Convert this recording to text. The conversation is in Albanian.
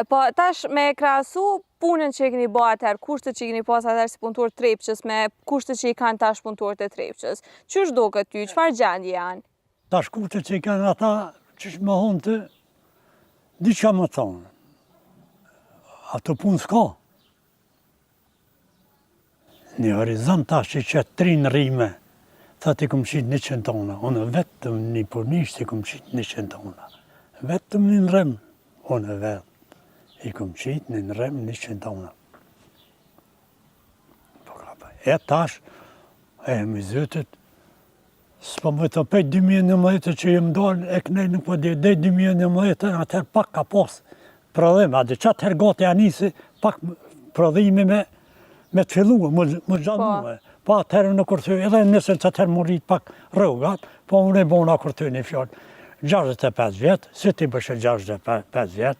Po tash me krahasu punën që i keni bë atëherë, kushtet që i keni pas atëherë si punëtor Trepçës me kushtet që i kanë tash punëtorët e Trepçës. Ç'është duket ty? Çfarë gjendje janë? Tash kushtet që i kanë ata, ç'ish më honë të, diçka më thonë. Ato punë s'ka. Një horizont tash që qëtë 3 në rime, tha ti kom qitë 100 tona, unë vetëm një punisht i kom qitë 100 tona. Vetëm një në rem, unë vetë. I kom qitë një në rem 100 tona. E tash, me zëtët, s'po më të pejt 2011 që jem dalë, e kënej nuk po dhe 2011, atëher pak ka pas prodhime, a dhe qatë her gati anisi, pak prodhime me të fillu, më gjanume. Po atëherë në kërthy, edhe nëse që atëherë më rritë pak rrogat, po më ne bona kërthy një fjallë. 65 vjetë, si ti bëshë 65 vjetë,